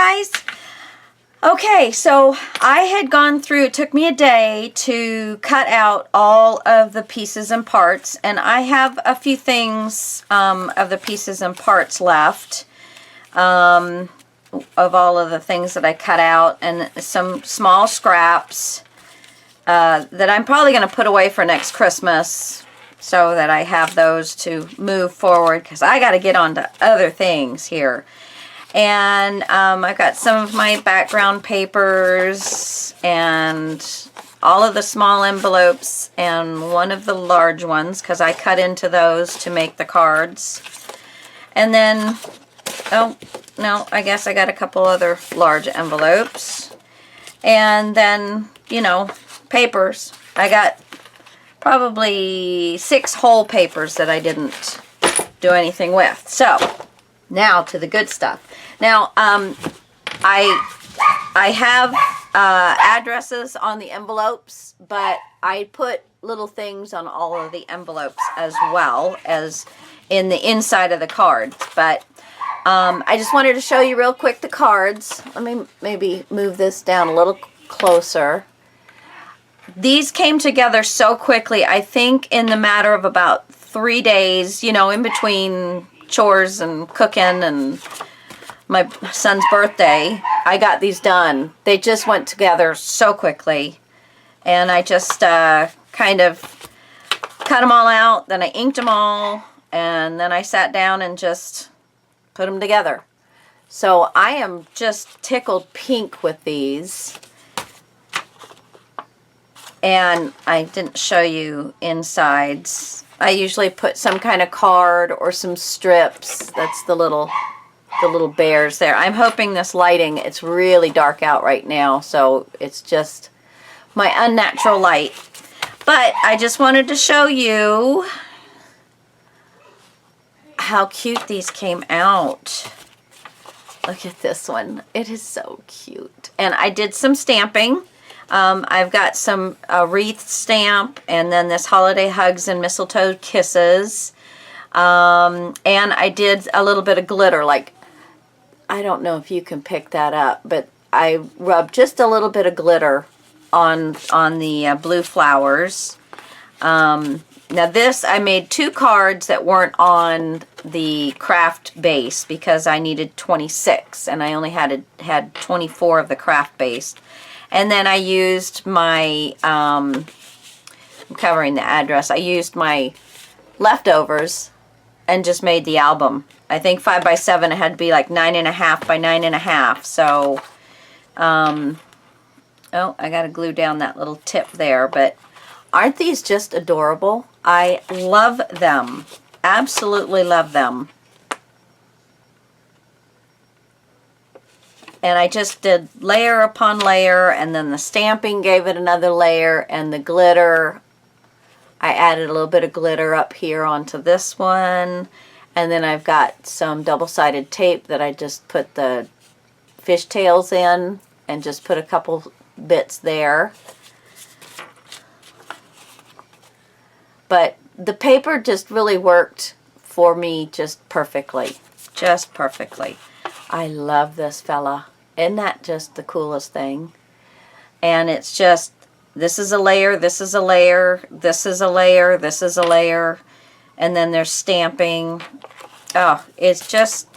guys. Okay, so I had gone through, it took me a day to cut out all of the pieces and parts, and I have a few things of the pieces and parts left of all of the things that I cut out, and some small scraps that I'm probably going to put away for next Christmas so that I have those to move forward, because I got to get on to other things here. And I've got some of my background papers and all of the small envelopes and one of the large ones, because I cut into those to make the cards. And then, oh, no, I guess I got a couple other large envelopes. And then, you know, papers. I got probably 6 whole papers that I didn't do anything with. So, now to the good stuff. Now, I have addresses on the envelopes, but I put little things on all of the envelopes as well as in the inside of the cards. But I just wanted to show you real quick the cards. Let me maybe move this down a little closer. These came together so quickly, I think in the matter of about 3 days, you know, in between chores and cooking and my son's birthday, I got these done. They just went together so quickly, and I just kind of cut them all out, then I inked them all, and then I sat down and just put them together. So I am just tickled pink with these. And I didn't show you insides. I usually put some kind of card or some strips. That's the little bears there. I'm hoping this lighting, it's really dark out right now, so it's just my unnatural light. But I just wanted to show you how cute these came out. Look at this one. It is so cute. And I did some stamping. I've got some wreath stamp, and then this holiday hugs and mistletoe kisses. And I did a little bit of glitter, like, I don't know if you can pick that up, but I rubbed just a little bit of glitter on the blue flowers. Now this, I made 2 cards that weren't on the craft base because I needed 26, and I only had 24 of the craft base. And then I used my, I'm covering the address, I used my leftovers and just made the album. I think 5 by 7, it had to be like 9.5 by 9.5. So, oh, I got to glue down that little tip there. But aren't these just adorable? I love them. Absolutely love them. And I just did layer upon layer, and then the stamping gave it another layer, and the glitter, I added a little bit of glitter up here onto this one. And then I've got some double-sided tape that I just put the fishtails in and just put a couple bits there. But the paper just really worked for me just perfectly. Just perfectly. I love this fella. Isn't that just the coolest thing? And it's just, this is a layer, this is a layer, this is a layer, this is a layer, and then there's stamping. Oh, it's just,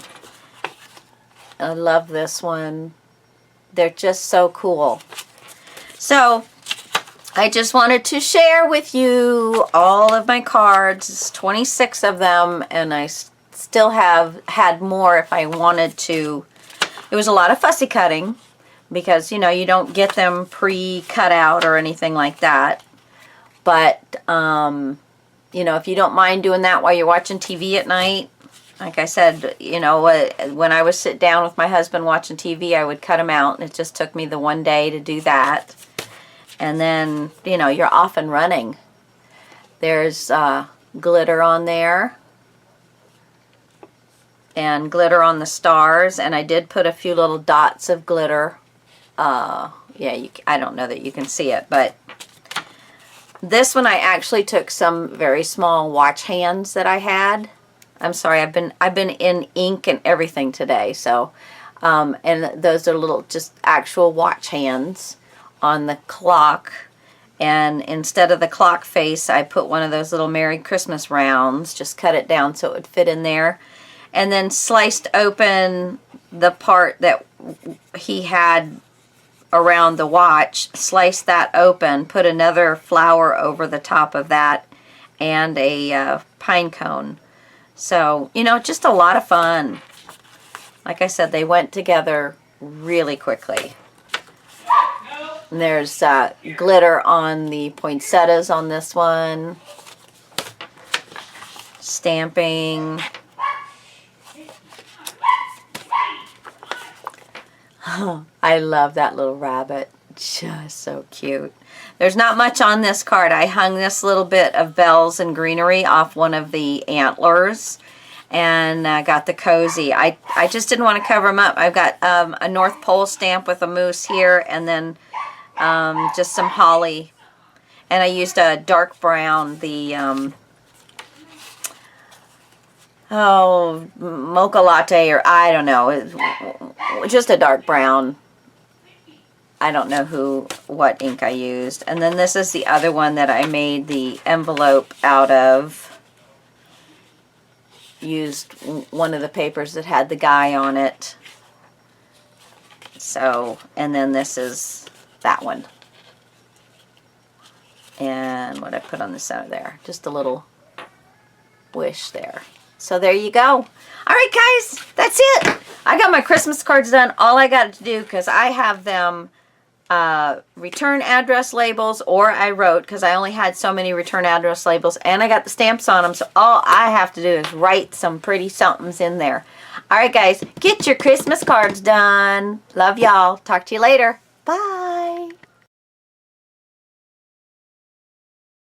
I love this one. They're just so cool. So, I just wanted to share with you all of my cards. It's 26 of them, and I still have had more if I wanted to. It was a lot of fussy cutting because, you know, you don't get them pre-cut out or anything like that. But, you know, if you don't mind doing that while you're watching TV at night, like I said, you know, when I would sit down with my husband watching TV, I would cut them out, and it just took me the one day to do that. And then, you know, you're off and running. There's glitter on there. And glitter on the stars, and I did put a few little dots of glitter. Yeah, I don't know that you can see it, but this one I actually took some very small watch hands that I had. I'm sorry, I've been in ink and everything today, so And those are little just actual watch hands on the clock. And instead of the clock face, I put one of those little Merry Christmas rounds, just cut it down so it would fit in there. And then sliced open the part that he had around the watch, sliced that open, put another flower over the top of that, and a pine cone. So, you know, just a lot of fun. Like I said, they went together really quickly. And there's glitter on the poinsettias on this one. Stamping. I love that little rabbit. Just so cute. There's not much on this card. I hung this little bit of bells and greenery off one of the antlers. And got the cozy. I just didn't want to cover them up. I've got a North Pole stamp with a moose here, and then just some holly. And I used a dark brown, the mocha latte, or I don't know, just a dark brown. I don't know what ink I used. And then this is the other one that I made the envelope out of. Used one of the papers that had the guy on it. So, and then this is that one. And what I put on the center there. Just a little wish there. So there you go. Alright guys, that's it. I got my Christmas cards done. All I got to do, because I have them return address labels, or I wrote, because I only had so many return address labels, and I got the stamps on them, so all I have to do is write some pretty somethings in there. Alright guys, get your Christmas cards done. Love y'all. Talk to you later. Bye.